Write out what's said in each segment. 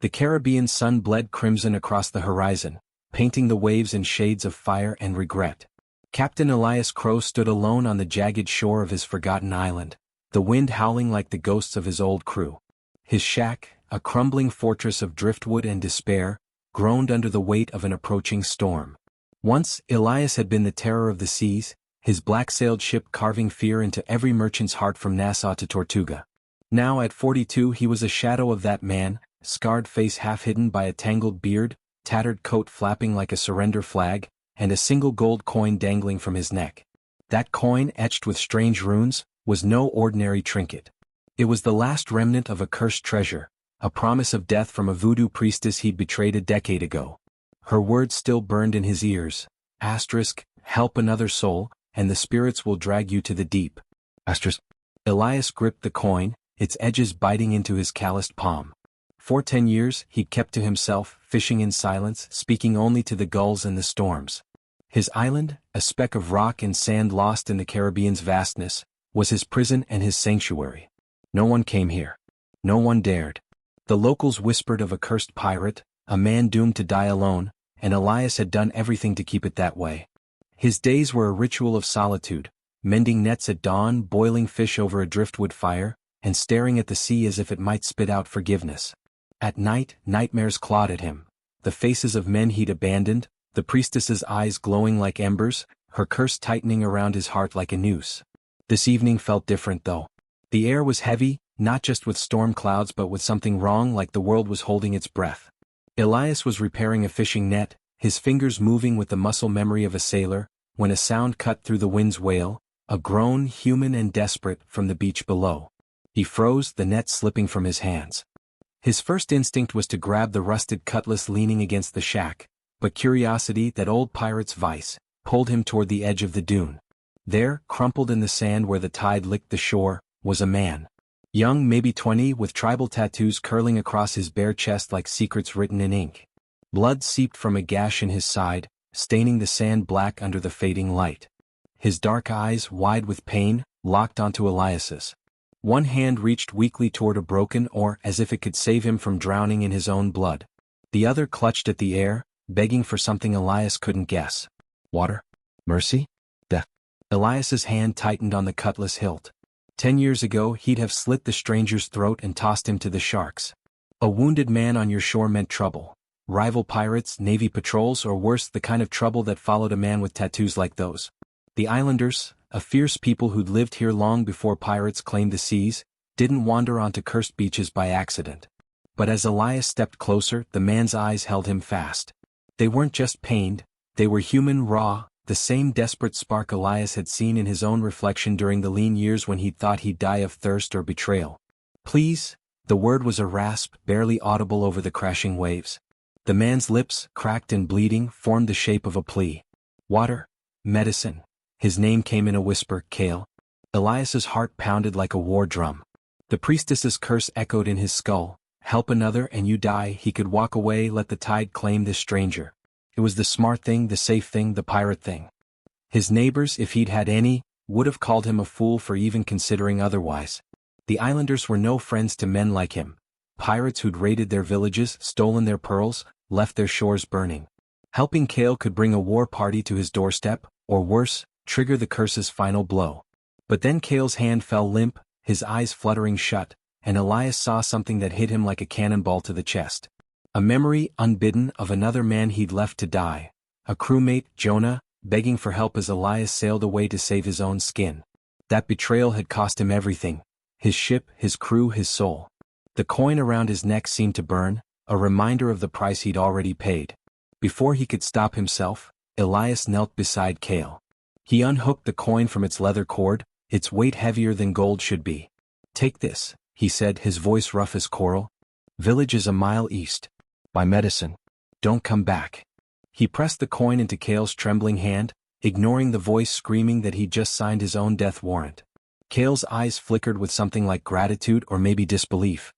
The Caribbean sun bled crimson across the horizon, painting the waves in shades of fire and regret. Captain Elias Crow stood alone on the jagged shore of his forgotten island, the wind howling like the ghosts of his old crew. His shack, a crumbling fortress of driftwood and despair, groaned under the weight of an approaching storm. Once, Elias had been the terror of the seas, his black-sailed ship carving fear into every merchant's heart from Nassau to Tortuga. Now at 42 he was a shadow of that man, scarred face half hidden by a tangled beard, tattered coat flapping like a surrender flag, and a single gold coin dangling from his neck. That coin, etched with strange runes, was no ordinary trinket. It was the last remnant of a cursed treasure, a promise of death from a voodoo priestess he'd betrayed a decade ago. Her words still burned in his ears. Help another soul, and the spirits will drag you to the deep. Elias gripped the coin, its edges biting into his calloused palm. For 10 years, he'd kept to himself, fishing in silence, speaking only to the gulls and the storms. His island, a speck of rock and sand lost in the Caribbean's vastness, was his prison and his sanctuary. No one came here. No one dared. The locals whispered of a cursed pirate, a man doomed to die alone, and Elias had done everything to keep it that way. His days were a ritual of solitude, mending nets at dawn, boiling fish over a driftwood fire, and staring at the sea as if it might spit out forgiveness. At night, nightmares clawed at him, the faces of men he'd abandoned, the priestess's eyes glowing like embers, her curse tightening around his heart like a noose. This evening felt different though. The air was heavy, not just with storm clouds but with something wrong, like the world was holding its breath. Elias was repairing a fishing net, his fingers moving with the muscle memory of a sailor, when a sound cut through the wind's wail, a groan human and desperate from the beach below. He froze, the net slipping from his hands. His first instinct was to grab the rusted cutlass leaning against the shack, but curiosity, that old pirate's vice, pulled him toward the edge of the dune. There, crumpled in the sand where the tide licked the shore, was a man. Young, maybe 20, with tribal tattoos curling across his bare chest like secrets written in ink. Blood seeped from a gash in his side, staining the sand black under the fading light. His dark eyes, wide with pain, locked onto Elias's. One hand reached weakly toward a broken oar as if it could save him from drowning in his own blood. The other clutched at the air, begging for something Elias couldn't guess. Water? Mercy? Death? Elias's hand tightened on the cutlass hilt. 10 years ago he'd have slit the stranger's throat and tossed him to the sharks. A wounded man on your shore meant trouble. Rival pirates, navy patrols, or worse, the kind of trouble that followed a man with tattoos like those. The islanders, a fierce people who'd lived here long before pirates claimed the seas, didn't wander onto cursed beaches by accident. But as Elias stepped closer, the man's eyes held him fast. They weren't just pained, they were human, raw, the same desperate spark Elias had seen in his own reflection during the lean years when he'd thought he'd die of thirst or betrayal. Please? The word was a rasp, barely audible over the crashing waves. The man's lips, cracked and bleeding, formed the shape of a plea. Water? Medicine? His name came in a whisper, Kale. Elias's heart pounded like a war drum. The priestess's curse echoed in his skull. Help another and you die. He could walk away, let the tide claim this stranger. It was the smart thing, the safe thing, the pirate thing. His neighbors, if he'd had any, would have called him a fool for even considering otherwise. The islanders were no friends to men like him. Pirates who'd raided their villages, stolen their pearls, left their shores burning. Helping Kale could bring a war party to his doorstep, or worse, trigger the curse's final blow. But then Kale's hand fell limp, his eyes fluttering shut, and Elias saw something that hit him like a cannonball to the chest. A memory, unbidden, of another man he'd left to die. A crewmate, Jonah, begging for help as Elias sailed away to save his own skin. That betrayal had cost him everything. His ship, his crew, his soul. The coin around his neck seemed to burn, a reminder of the price he'd already paid. Before he could stop himself, Elias knelt beside Kale. He unhooked the coin from its leather cord, its weight heavier than gold should be. Take this, he said, his voice rough as coral. Village is a mile east. Buy medicine. Don't come back. He pressed the coin into Kale's trembling hand, ignoring the voice screaming that he'd just signed his own death warrant. Kale's eyes flickered with something like gratitude or maybe disbelief.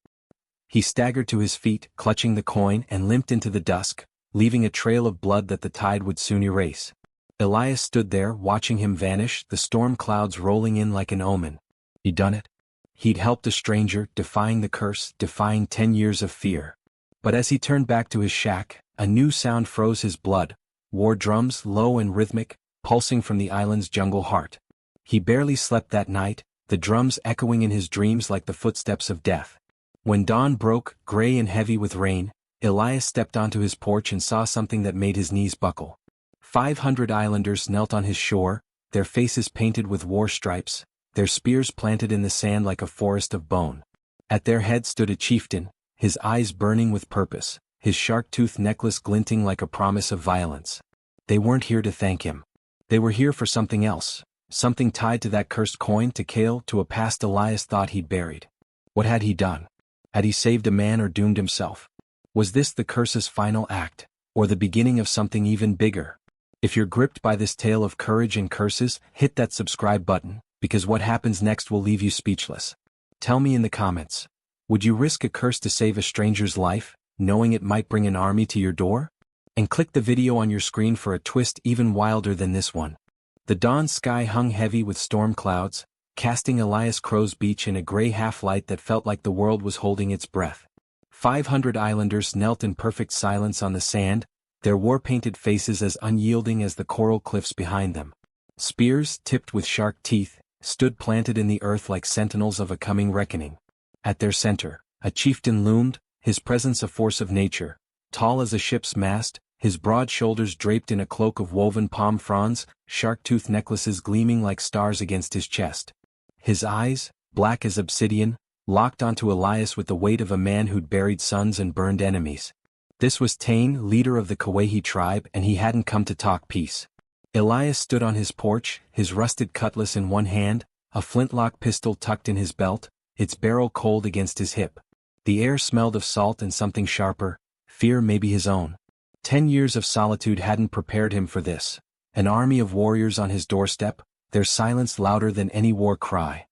He staggered to his feet, clutching the coin, and limped into the dusk, leaving a trail of blood that the tide would soon erase. Elias stood there, watching him vanish, the storm clouds rolling in like an omen. He'd done it. He'd helped a stranger, defying the curse, defying 10 years of fear. But as he turned back to his shack, a new sound froze his blood, war drums low and rhythmic, pulsing from the island's jungle heart. He barely slept that night, the drums echoing in his dreams like the footsteps of death. When dawn broke, gray and heavy with rain, Elias stepped onto his porch and saw something that made his knees buckle. 500 islanders knelt on his shore, their faces painted with war stripes, their spears planted in the sand like a forest of bone. At their head stood a chieftain, his eyes burning with purpose, his shark-tooth necklace glinting like a promise of violence. They weren't here to thank him. They were here for something else, something tied to that cursed coin, to Kale, to a past Elias thought he'd buried. What had he done? Had he saved a man or doomed himself? Was this the curse's final act, or the beginning of something even bigger? If you're gripped by this tale of courage and curses, hit that subscribe button, because what happens next will leave you speechless. Tell me in the comments, would you risk a curse to save a stranger's life, knowing it might bring an army to your door? And click the video on your screen for a twist even wilder than this one. The dawn sky hung heavy with storm clouds, casting Elias Crow's beach in a gray half-light that felt like the world was holding its breath. 500 islanders knelt in perfect silence on the sand, their war-painted faces as unyielding as the coral cliffs behind them. Spears, tipped with shark teeth, stood planted in the earth like sentinels of a coming reckoning. At their center, a chieftain loomed, his presence a force of nature, tall as a ship's mast, his broad shoulders draped in a cloak of woven palm fronds, shark-tooth necklaces gleaming like stars against his chest. His eyes, black as obsidian, locked onto Elias with the weight of a man who'd buried sons and burned enemies. This was Tane, leader of the Kauai tribe, and he hadn't come to talk peace. Elias stood on his porch, his rusted cutlass in one hand, a flintlock pistol tucked in his belt, its barrel cold against his hip. The air smelled of salt and something sharper, fear, maybe his own. 10 years of solitude hadn't prepared him for this. An army of warriors on his doorstep, their silence louder than any war cry.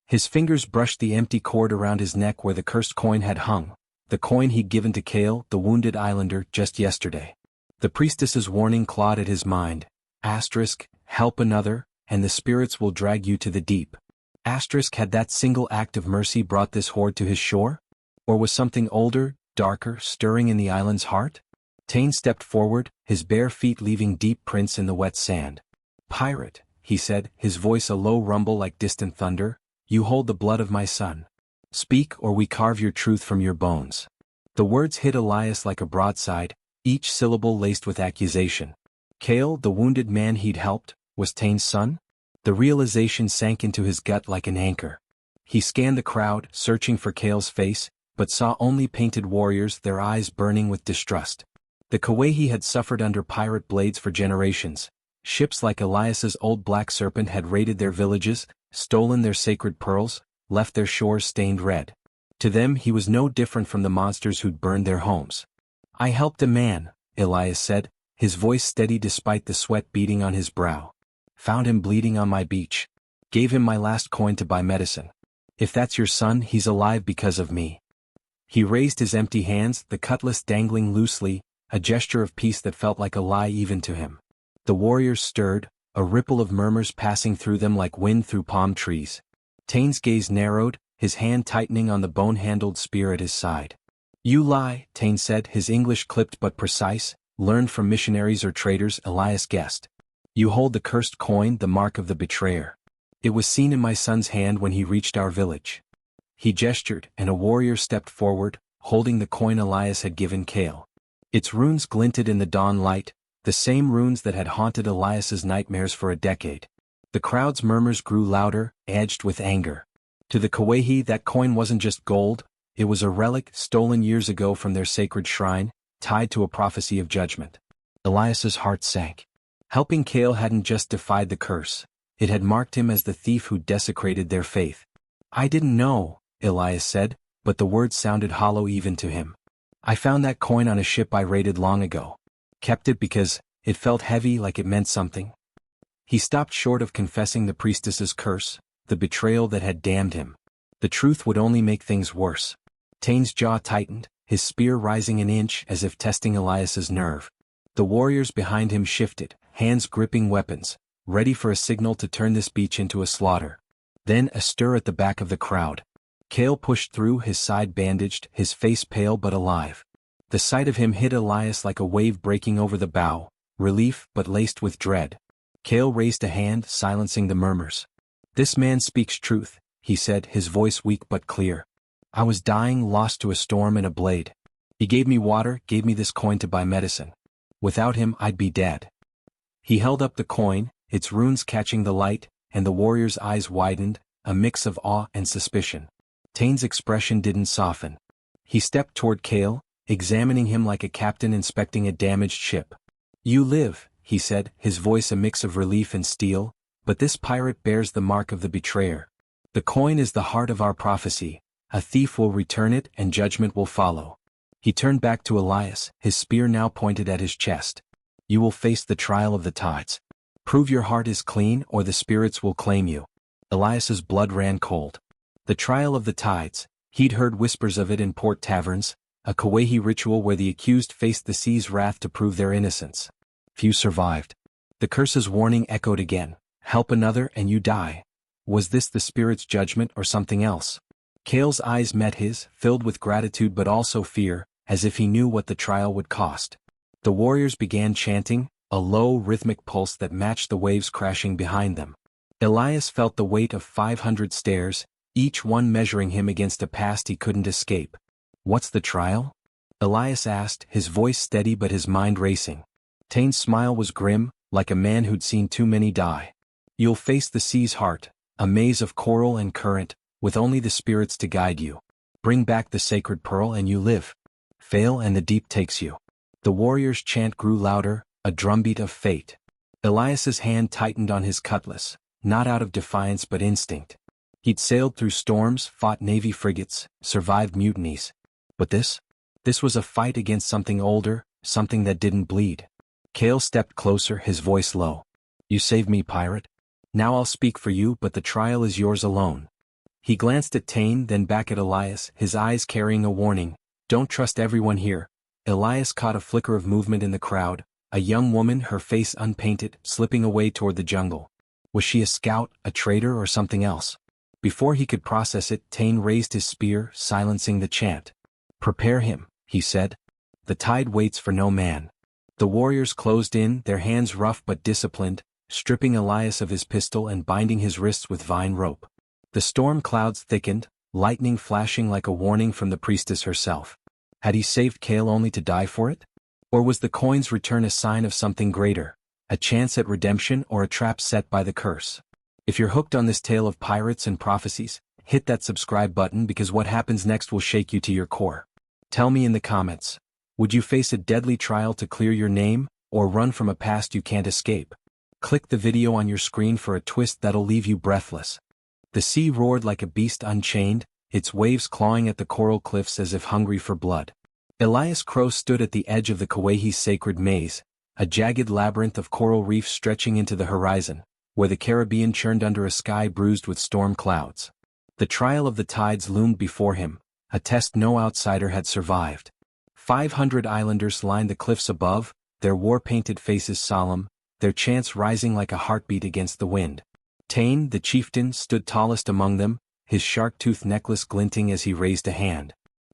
His fingers brushed the empty cord around his neck where the cursed coin had hung, the coin he'd given to Kale, the wounded islander, just yesterday. The priestess's warning clawed at his mind. Asterisk, help another, and the spirits will drag you to the deep. Asterisk, had that single act of mercy brought this horde to his shore? Or was something older, darker, stirring in the island's heart? Tane stepped forward, his bare feet leaving deep prints in the wet sand. Pirate, he said, his voice a low rumble like distant thunder, you hold the blood of my son. Speak, or we carve your truth from your bones. The words hit Elias like a broadside, each syllable laced with accusation. Kale, the wounded man he'd helped, was Tane's son? The realization sank into his gut like an anchor. He scanned the crowd, searching for Kale's face, but saw only painted warriors, their eyes burning with distrust. The Kauai had suffered under pirate blades for generations. Ships like Elias's old Black Serpent had raided their villages, stolen their sacred pearls, left their shores stained red. To them he was no different from the monsters who'd burned their homes. I helped a man, Elias said, his voice steady despite the sweat beading on his brow. Found him bleeding on my beach. Gave him my last coin to buy medicine. If that's your son, he's alive because of me. He raised his empty hands, the cutlass dangling loosely, a gesture of peace that felt like a lie even to him. The warriors stirred, a ripple of murmurs passing through them like wind through palm trees. Tane's gaze narrowed, his hand tightening on the bone-handled spear at his side. You lie, Tane said, his English clipped but precise, learned from missionaries or traders, Elias guessed. You hold the cursed coin, the mark of the betrayer. It was seen in my son's hand when he reached our village. He gestured, and a warrior stepped forward, holding the coin Elias had given Kale. Its runes glinted in the dawn light, the same runes that had haunted Elias's nightmares for a decade. The crowd's murmurs grew louder, edged with anger. To the Kauai, that coin wasn't just gold, it was a relic stolen years ago from their sacred shrine, tied to a prophecy of judgment. Elias's heart sank. Helping Kale hadn't just defied the curse, it had marked him as the thief who desecrated their faith. I didn't know, Elias said, but the words sounded hollow even to him. I found that coin on a ship I raided long ago. Kept it because it felt heavy, like it meant something. He stopped short of confessing the priestess's curse, the betrayal that had damned him. The truth would only make things worse. Tane's jaw tightened, his spear rising an inch as if testing Elias's nerve. The warriors behind him shifted, hands gripping weapons, ready for a signal to turn this beach into a slaughter. Then a stir at the back of the crowd. Kale pushed through, his side bandaged, his face pale but alive. The sight of him hit Elias like a wave breaking over the bow, relief but laced with dread. Cale raised a hand, silencing the murmurs. "This man speaks truth," he said, his voice weak but clear. "I was dying, lost to a storm and a blade. He gave me water, gave me this coin to buy medicine. Without him I'd be dead." He held up the coin, its runes catching the light, and the warrior's eyes widened, a mix of awe and suspicion. Tane's expression didn't soften. He stepped toward Cale, examining him like a captain inspecting a damaged ship. "You live," he said, his voice a mix of relief and steel, "but this pirate bears the mark of the betrayer. The coin is the heart of our prophecy. A thief will return it and judgment will follow." He turned back to Elias, his spear now pointed at his chest. "You will face the trial of the tides. Prove your heart is clean or the spirits will claim you." Elias's blood ran cold. The trial of the tides, he'd heard whispers of it in port taverns, a Kauai ritual where the accused faced the sea's wrath to prove their innocence. Few survived. The curse's warning echoed again. Help another and you die. Was this the spirit's judgment or something else? Cale's eyes met his, filled with gratitude but also fear, as if he knew what the trial would cost. The warriors began chanting, a low rhythmic pulse that matched the waves crashing behind them. Elias felt the weight of 500 stares, each one measuring him against a past he couldn't escape. "What's the trial?" Elias asked, his voice steady but his mind racing. Tane's smile was grim, like a man who'd seen too many die. "You'll face the sea's heart, a maze of coral and current, with only the spirits to guide you. Bring back the sacred pearl and you live. Fail and the deep takes you." The warrior's chant grew louder, a drumbeat of fate. Elias's hand tightened on his cutlass, not out of defiance but instinct. He'd sailed through storms, fought Navy frigates, survived mutinies. But this was a fight against something older, something that didn't bleed. Cale stepped closer, his voice low. "You saved me, pirate. Now I'll speak for you, but the trial is yours alone." He glanced at Tane, then back at Elias, his eyes carrying a warning. "Don't trust everyone here." Elias caught a flicker of movement in the crowd, a young woman, her face unpainted, slipping away toward the jungle. Was she a scout, a traitor, or something else? Before he could process it, Tane raised his spear, silencing the chant. "Prepare him," he said. "The tide waits for no man." The warriors closed in, their hands rough but disciplined, stripping Elias of his pistol and binding his wrists with vine rope. The storm clouds thickened, lightning flashing like a warning from the priestess herself. Had he saved Cale only to die for it? Or was the coin's return a sign of something greater, a chance at redemption or a trap set by the curse? If you're hooked on this tale of pirates and prophecies, hit that subscribe button because what happens next will shake you to your core. Tell me in the comments, would you face a deadly trial to clear your name, or run from a past you can't escape? Click the video on your screen for a twist that'll leave you breathless. The sea roared like a beast unchained, its waves clawing at the coral cliffs as if hungry for blood. Elias Crow stood at the edge of the Kauai's sacred maze, a jagged labyrinth of coral reefs stretching into the horizon, where the Caribbean churned under a sky bruised with storm clouds. The trial of the tides loomed before him, a test no outsider had survived. 500 islanders lined the cliffs above, their war-painted faces solemn, their chants rising like a heartbeat against the wind. Tane, the chieftain, stood tallest among them, his shark-tooth necklace glinting as he raised a hand.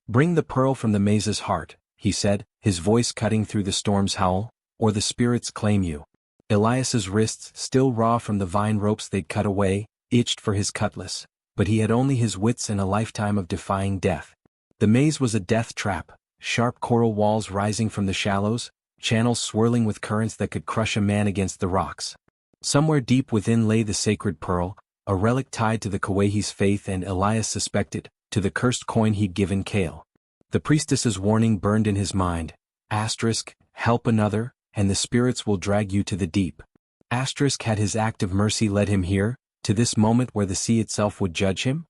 "Bring the pearl from the maze's heart," he said, his voice cutting through the storm's howl, "or the spirits claim you." Elias's wrists, still raw from the vine ropes they'd cut away, itched for his cutlass, but he had only his wits and a lifetime of defying death. The maze was a death trap, sharp coral walls rising from the shallows, channels swirling with currents that could crush a man against the rocks. Somewhere deep within lay the sacred pearl, a relic tied to the Kauai's faith and, Elias suspected, to the cursed coin he'd given Cale. The priestess's warning burned in his mind. Asterisk, help another, and the spirits will drag you to the deep. Asterisk, had his act of mercy led him here, to this moment where the sea itself would judge him?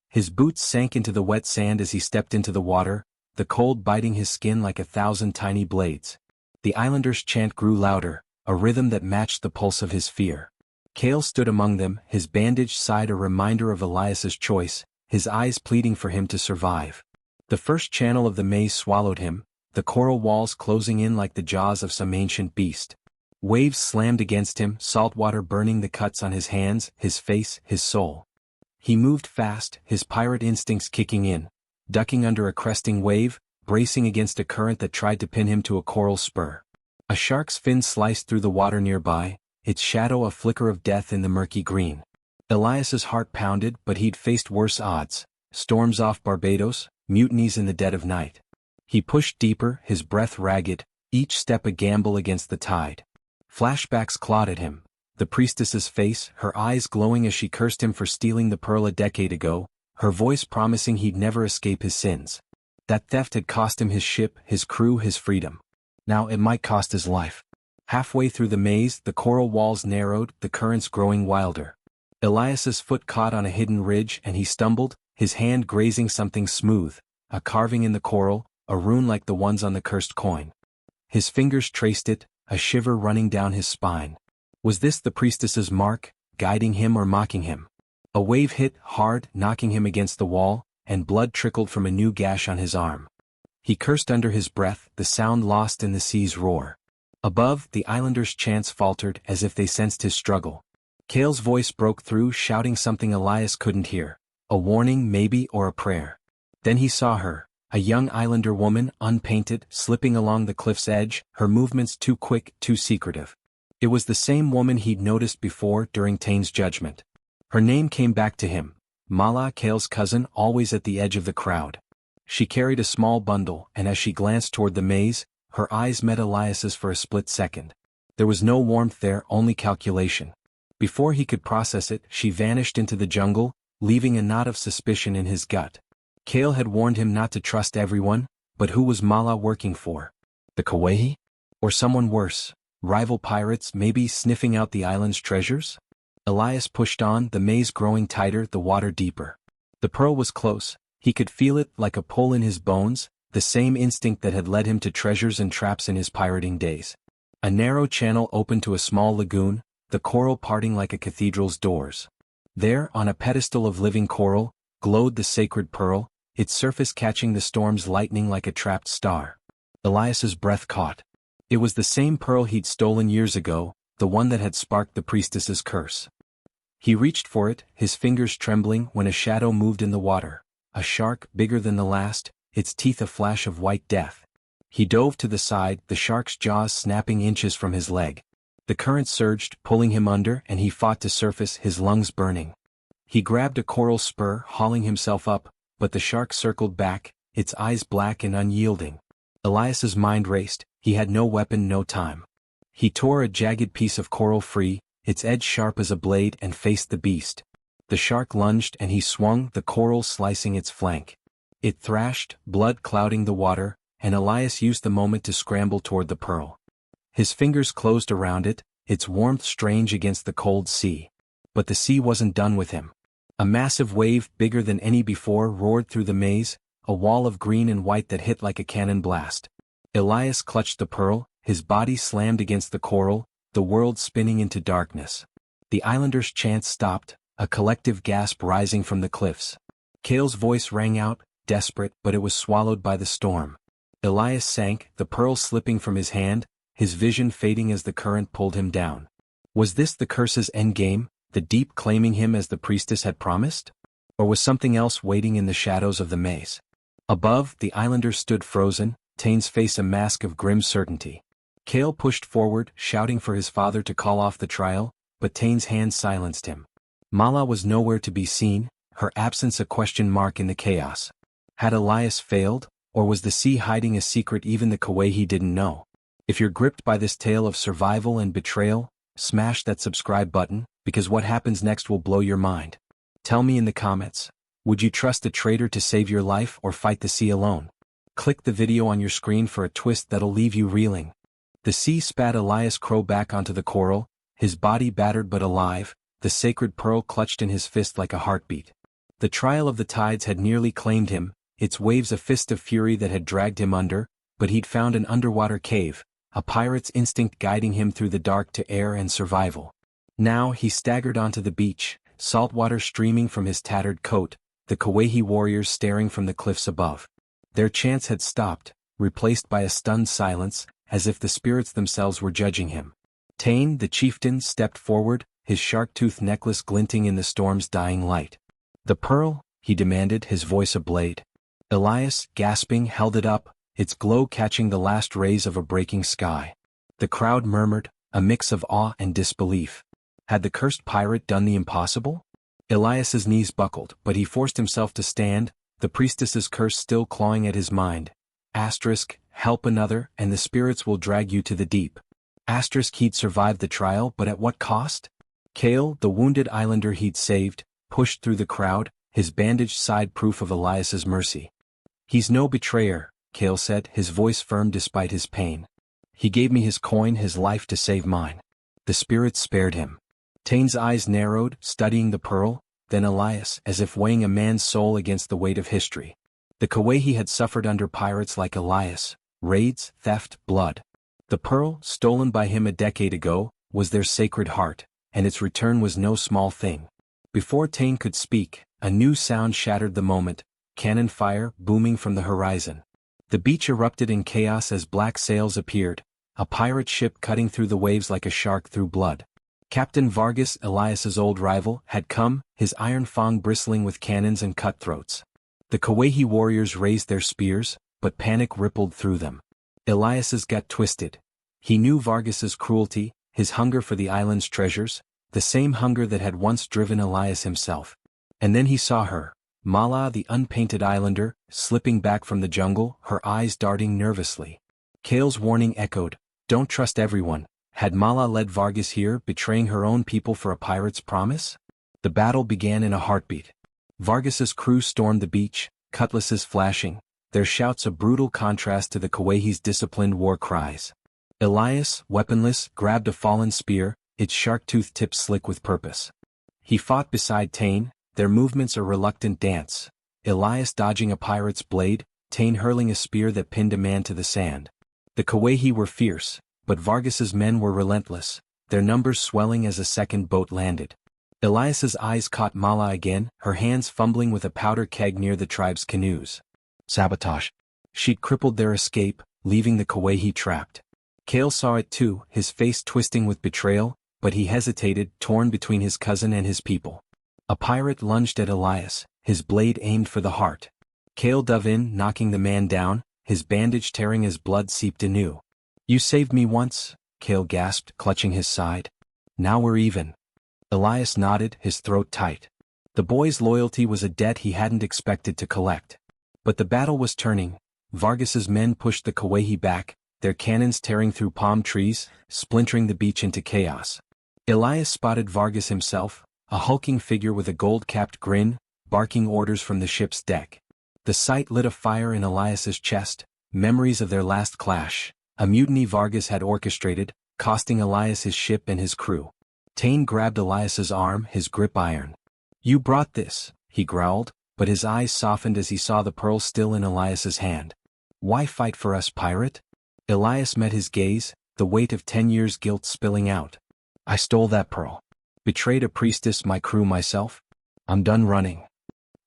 His boots sank into the wet sand as he stepped into the water, the cold biting his skin like 1,000 tiny blades. The islanders' chant grew louder, a rhythm that matched the pulse of his fear. Cale stood among them, his bandaged side a reminder of Elias's choice, his eyes pleading for him to survive. The first channel of the maze swallowed him, the coral walls closing in like the jaws of some ancient beast. Waves slammed against him, salt water burning the cuts on his hands, his face, his soul. He moved fast, his pirate instincts kicking in, ducking under a cresting wave, bracing against a current that tried to pin him to a coral spur. A shark's fin sliced through the water nearby, its shadow a flicker of death in the murky green. Elias's heart pounded, but he'd faced worse odds: storms off Barbados, mutinies in the dead of night. He pushed deeper, his breath ragged, each step a gamble against the tide. Flashbacks clawed at him. The priestess's face, her eyes glowing as she cursed him for stealing the pearl a decade ago, her voice promising he'd never escape his sins. That theft had cost him his ship, his crew, his freedom. Now it might cost his life. Halfway through the maze, the coral walls narrowed, the currents growing wilder. Elias's foot caught on a hidden ridge and he stumbled, his hand grazing something smooth, a carving in the coral, a rune like the ones on the cursed coin. His fingers traced it, a shiver running down his spine. Was this the priestess's mark, guiding him or mocking him? A wave hit hard, knocking him against the wall, and blood trickled from a new gash on his arm. He cursed under his breath, the sound lost in the sea's roar. Above, the islanders' chants faltered as if they sensed his struggle. Kale's voice broke through, shouting something Elias couldn't hear. A warning, maybe, or a prayer. Then he saw her, a young islander woman, unpainted, slipping along the cliff's edge, her movements too quick, too secretive. It was the same woman he'd noticed before during Tane's judgment. Her name came back to him. Mala, Kale's cousin, always at the edge of the crowd. She carried a small bundle, and as she glanced toward the maze, her eyes met Elias's for a split second. There was no warmth there, only calculation. Before he could process it, she vanished into the jungle, leaving a knot of suspicion in his gut. Kale had warned him not to trust everyone, but who was Mala working for? The Kawehi? Or someone worse, rival pirates maybe sniffing out the island's treasures? Elias pushed on, the maze growing tighter, the water deeper. The pearl was close. He could feel it like a pull in his bones, the same instinct that had led him to treasures and traps in his pirating days. A narrow channel opened to a small lagoon, the coral parting like a cathedral's doors. There, on a pedestal of living coral, glowed the sacred pearl, its surface catching the storm's lightning like a trapped star. Elias's breath caught. It was the same pearl he'd stolen years ago, the one that had sparked the priestess's curse. He reached for it, his fingers trembling, when a shadow moved in the water. A shark, bigger than the last, its teeth a flash of white death. He dove to the side, the shark's jaws snapping inches from his leg. The current surged, pulling him under, and he fought to surface, his lungs burning. He grabbed a coral spur, hauling himself up, but the shark circled back, its eyes black and unyielding. Elias's mind raced. He had no weapon, no time. He tore a jagged piece of coral free, its edge sharp as a blade, and faced the beast. The shark lunged and he swung, the coral slicing its flank. It thrashed, blood clouding the water, and Elias used the moment to scramble toward the pearl. His fingers closed around it, its warmth strange against the cold sea. But the sea wasn't done with him. A massive wave, bigger than any before, roared through the maze, a wall of green and white that hit like a cannon blast. Elias clutched the pearl, his body slammed against the coral, the world spinning into darkness. The islanders' chants stopped, a collective gasp rising from the cliffs. Kale's voice rang out, desperate, but it was swallowed by the storm. Elias sank, the pearl slipping from his hand, his vision fading as the current pulled him down. Was this the curse's endgame, the deep claiming him as the priestess had promised? Or was something else waiting in the shadows of the maze? Above, the islanders stood frozen, Tane's face a mask of grim certainty. Kale pushed forward, shouting for his father to call off the trial, but Tane's hand silenced him. Mala was nowhere to be seen, her absence a question mark in the chaos. Had Elias failed, or was the sea hiding a secret even the Kawehi didn't know? If you're gripped by this tale of survival and betrayal, smash that subscribe button, because what happens next will blow your mind. Tell me in the comments, would you trust a traitor to save your life or fight the sea alone? Click the video on your screen for a twist that'll leave you reeling. The sea spat Elias Crow back onto the coral, his body battered but alive, the sacred pearl clutched in his fist like a heartbeat. The trial of the tides had nearly claimed him, its waves a fist of fury that had dragged him under, but he'd found an underwater cave, a pirate's instinct guiding him through the dark to air and survival. Now he staggered onto the beach, salt water streaming from his tattered coat, the Kawehi warriors staring from the cliffs above. Their chants had stopped, replaced by a stunned silence, as if the spirits themselves were judging him. Tane, the chieftain, stepped forward, his shark-toothed necklace glinting in the storm's dying light. "The pearl?" he demanded, his voice a blade. Elias, gasping, held it up, its glow catching the last rays of a breaking sky. The crowd murmured, a mix of awe and disbelief. Had the cursed pirate done the impossible? Elias's knees buckled, but he forced himself to stand, the priestess's curse still clawing at his mind. Help another, and the spirits will drag you to the deep. He'd survived the trial, but at what cost? Kale, the wounded islander he'd saved, pushed through the crowd, his bandaged side proof of Elias's mercy. He's no betrayer, Kale said, his voice firm despite his pain. He gave me his coin, his life to save mine. The spirits spared him. Tane's eyes narrowed, studying the pearl, then Elias, as if weighing a man's soul against the weight of history. The Kauai had suffered under pirates like Elias, raids, theft, blood. The pearl, stolen by him a decade ago, was their sacred heart, and its return was no small thing. Before Tane could speak, a new sound shattered the moment, cannon fire booming from the horizon. The beach erupted in chaos as black sails appeared, a pirate ship cutting through the waves like a shark through blood. Captain Vargas, Elias's old rival, had come, his iron fang bristling with cannons and cutthroats. The Kauai warriors raised their spears, but panic rippled through them. Elias's gut twisted. He knew Vargas's cruelty, his hunger for the island's treasures, the same hunger that had once driven Elias himself. And then he saw her, Mala the unpainted islander, slipping back from the jungle, her eyes darting nervously. Kale's warning echoed, don't trust everyone. Had Mala led Vargas here, betraying her own people for a pirate's promise? The battle began in a heartbeat. Vargas's crew stormed the beach, cutlasses flashing, their shouts a brutal contrast to the Kauai's disciplined war cries. Elias, weaponless, grabbed a fallen spear, its shark-toothed tip slick with purpose. He fought beside Tane, their movements a reluctant dance. Elias dodging a pirate's blade, Tane hurling a spear that pinned a man to the sand. The Kauai were fierce, but Vargas's men were relentless, their numbers swelling as a second boat landed. Elias's eyes caught Mala again, her hands fumbling with a powder keg near the tribe's canoes. Sabotage. She'd crippled their escape, leaving the Kauai trapped. Kale saw it too, his face twisting with betrayal, but he hesitated, torn between his cousin and his people. A pirate lunged at Elias, his blade aimed for the heart. Kale dove in, knocking the man down, his bandage tearing as blood seeped anew. You saved me once, Kale gasped, clutching his side. Now we're even. Elias nodded, his throat tight. The boy's loyalty was a debt he hadn't expected to collect. But the battle was turning. Vargas's men pushed the Kauai back, their cannons tearing through palm trees, splintering the beach into chaos. Elias spotted Vargas himself, a hulking figure with a gold-capped grin, barking orders from the ship's deck. The sight lit a fire in Elias's chest, memories of their last clash, a mutiny Vargas had orchestrated, costing Elias his ship and his crew. Tane grabbed Elias's arm, his grip iron. You brought this, he growled, but his eyes softened as he saw the pearl still in Elias's hand. Why fight for us, pirate? Elias met his gaze, the weight of 10 years' guilt spilling out. I stole that pearl. Betrayed a priestess, my crew, myself. I'm done running.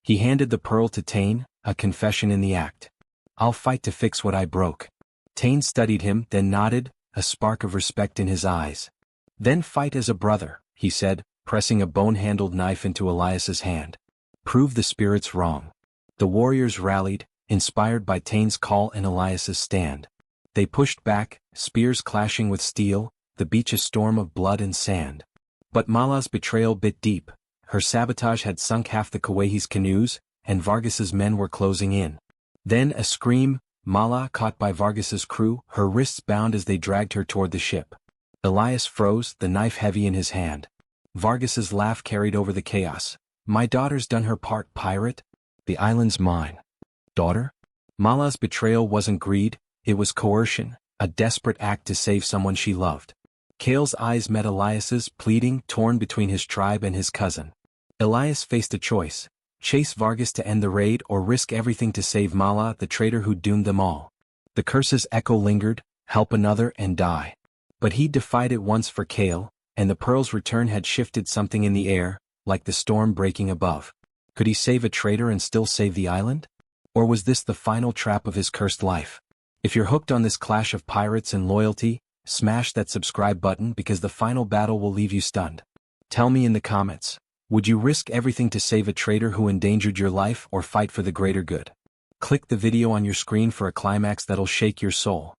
He handed the pearl to Tane, a confession in the act. I'll fight to fix what I broke. Tane studied him, then nodded, a spark of respect in his eyes. Then fight as a brother, he said, pressing a bone-handled knife into Elias's hand. Prove the spirits wrong. The warriors rallied, inspired by Tane's call and Elias's stand. They pushed back, spears clashing with steel, the beach a storm of blood and sand. But Mala's betrayal bit deep. Her sabotage had sunk half the Kauai's canoes, and Vargas's men were closing in. Then a scream, Mala caught by Vargas's crew, her wrists bound as they dragged her toward the ship. Elias froze, the knife heavy in his hand. Vargas's laugh carried over the chaos. My daughter's done her part, pirate. The island's mine. Daughter? Mala's betrayal wasn't greed, it was coercion, a desperate act to save someone she loved. Kale's eyes met Elias's, pleading, torn between his tribe and his cousin. Elias faced a choice: chase Vargas to end the raid or risk everything to save Mala, the traitor who doomed them all. The curse's echo lingered, help another and die. But he defied it once for Kale, and the pearl's return had shifted something in the air, like the storm breaking above. Could he save a traitor and still save the island? Or was this the final trap of his cursed life? If you're hooked on this clash of pirates and loyalty, smash that subscribe button because the final battle will leave you stunned. Tell me in the comments, would you risk everything to save a traitor who endangered your life or fight for the greater good? Click the video on your screen for a climax that'll shake your soul.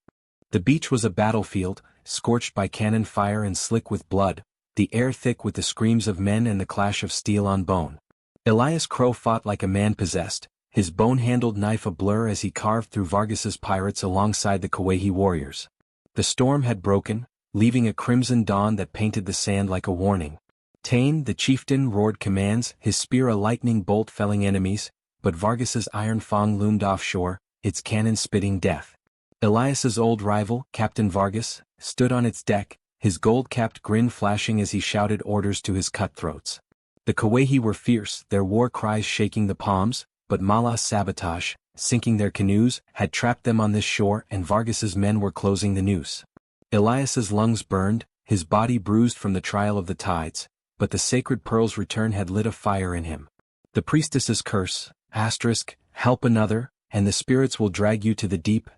The beach was a battlefield, scorched by cannon fire and slick with blood, the air thick with the screams of men and the clash of steel on bone. Elias Crow fought like a man possessed, his bone-handled knife a blur as he carved through Vargas's pirates alongside the Kauai warriors. The storm had broken, leaving a crimson dawn that painted the sand like a warning. Tain, the chieftain, roared commands, his spear a lightning bolt felling enemies, but Vargas's iron fang loomed offshore, its cannon spitting death. Elias's old rival, Captain Vargas, stood on its deck, his gold-capped grin flashing as he shouted orders to his cutthroats. The Kauai were fierce, their war cries shaking the palms, but Mala's sabotage, sinking their canoes, had trapped them on this shore and Vargas's men were closing the noose. Elias's lungs burned, his body bruised from the trial of the tides, but the sacred pearl's return had lit a fire in him. The priestess's curse, help another, and the spirits will drag you to the deep,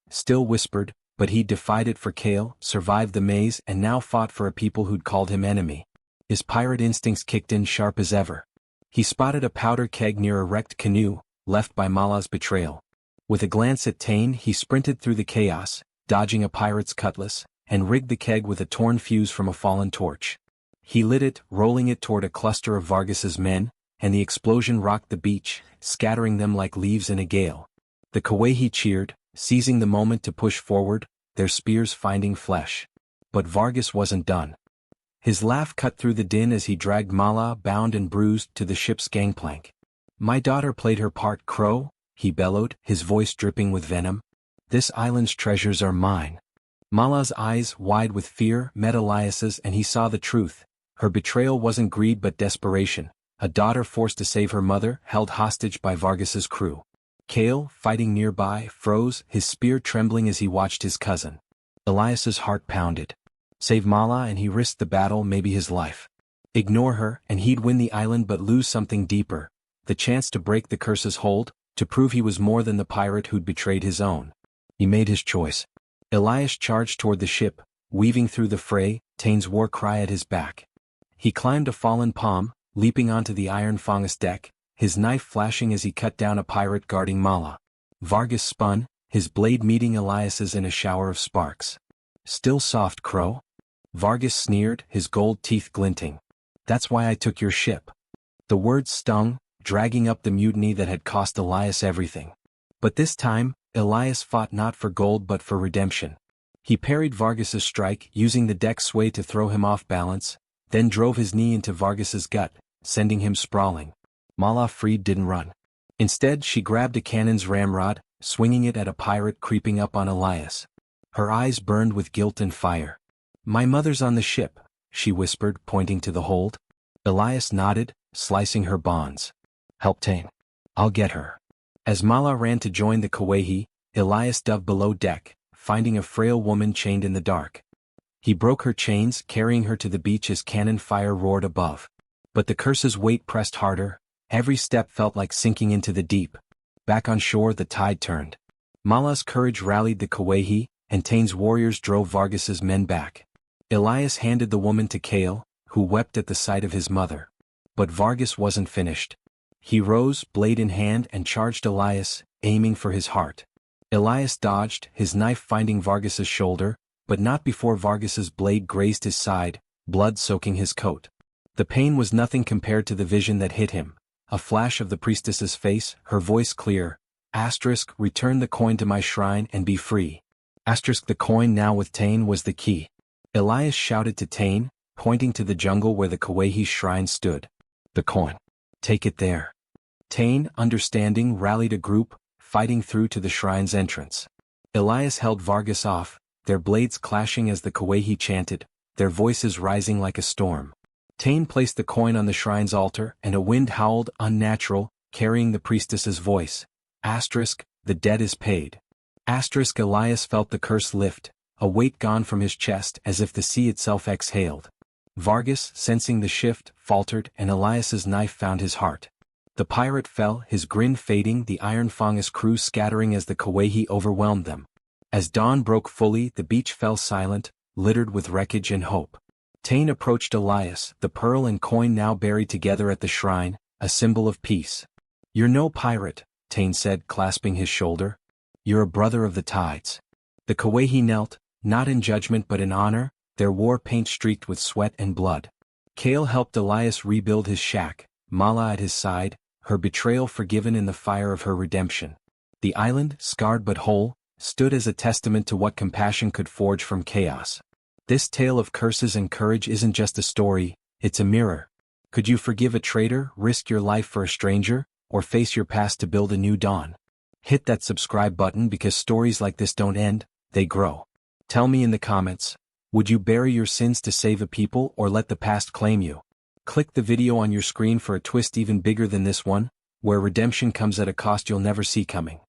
still whispered, but he defied it for Kale, survived the maze and now fought for a people who'd called him enemy. His pirate instincts kicked in sharp as ever. He spotted a powder keg near a wrecked canoe, left by Mala's betrayal. With a glance at Tain, he sprinted through the chaos, dodging a pirate's cutlass, and rigged the keg with a torn fuse from a fallen torch. He lit it, rolling it toward a cluster of Vargas's men, and the explosion rocked the beach, scattering them like leaves in a gale. The Kauai cheered, seizing the moment to push forward, their spears finding flesh. But Vargas wasn't done. His laugh cut through the din as he dragged Mala, bound and bruised, to the ship's gangplank. "My daughter played her part, Crow," he bellowed, his voice dripping with venom. "This island's treasures are mine." Mala's eyes, wide with fear, met Elias's and he saw the truth. Her betrayal wasn't greed but desperation, a daughter forced to save her mother, held hostage by Vargas's crew. Kale, fighting nearby, froze, his spear trembling as he watched his cousin. Elias's heart pounded. Save Mala and he risked the battle, maybe his life. Ignore her, and he'd win the island but lose something deeper. The chance to break the curse's hold, to prove he was more than the pirate who'd betrayed his own. He made his choice. Elias charged toward the ship, weaving through the fray, Tain's war cry at his back. He climbed a fallen palm, leaping onto the iron fungus deck, his knife flashing as he cut down a pirate guarding Mala. Vargas spun, his blade meeting Elias's in a shower of sparks. "Still soft, Crow?" Vargas sneered, his gold teeth glinting. "That's why I took your ship." The words stung, dragging up the mutiny that had cost Elias everything. But this time, Elias fought not for gold but for redemption. He parried Vargas's strike, using the deck sway to throw him off balance, then drove his knee into Vargas's gut, sending him sprawling. Mala Freed didn't run. Instead, she grabbed a cannon's ramrod, swinging it at a pirate creeping up on Elias. Her eyes burned with guilt and fire. "My mother's on the ship," she whispered, pointing to the hold. Elias nodded, slicing her bonds. "Help Tain. I'll get her." As Mala ran to join the Kauai, Elias dove below deck, finding a frail woman chained in the dark. He broke her chains, carrying her to the beach as cannon fire roared above. But the curse's weight pressed harder, every step felt like sinking into the deep. Back on shore the tide turned. Mala's courage rallied the Kauai, and Tain's warriors drove Vargas's men back. Elias handed the woman to Kale, who wept at the sight of his mother. But Vargas wasn't finished. He rose, blade in hand, and charged Elias, aiming for his heart. Elias dodged, his knife finding Vargas's shoulder, but not before Vargas's blade grazed his side, blood soaking his coat. The pain was nothing compared to the vision that hit him. A flash of the priestess's face, her voice clear. "Return the coin to my shrine and be free." The coin now with Tain was the key. Elias shouted to Tain, pointing to the jungle where the Kauai's shrine stood. "The coin. Take it there." Tain, understanding, rallied a group, fighting through to the shrine's entrance. Elias held Vargas off, their blades clashing as the Kauai chanted, their voices rising like a storm. Tain placed the coin on the shrine's altar and a wind howled, unnatural, carrying the priestess's voice. "The debt is paid." Elias felt the curse lift, a weight gone from his chest as if the sea itself exhaled. Vargas, sensing the shift, faltered and Elias's knife found his heart. The pirate fell, his grin fading, the iron fungus crew scattering as the Kauai overwhelmed them. As dawn broke fully, the beach fell silent, littered with wreckage and hope. Tain approached Elias, the pearl and coin now buried together at the shrine, a symbol of peace. "You're no pirate," Tane said, clasping his shoulder. You're a brother of the tides. The Kawehi knelt, not in judgment but in honor, their war paint streaked with sweat and blood. Kale helped Elias rebuild his shack, Mala at his side, her betrayal forgiven in the fire of her redemption. The island, scarred but whole, stood as a testament to what compassion could forge from chaos. This tale of curses and courage isn't just a story, it's a mirror. Could you forgive a traitor, risk your life for a stranger, or face your past to build a new dawn? Hit that subscribe button because stories like this don't end, they grow. Tell me in the comments, would you bury your sins to save a people or let the past claim you? Click the video on your screen for a twist even bigger than this one, where redemption comes at a cost you'll never see coming.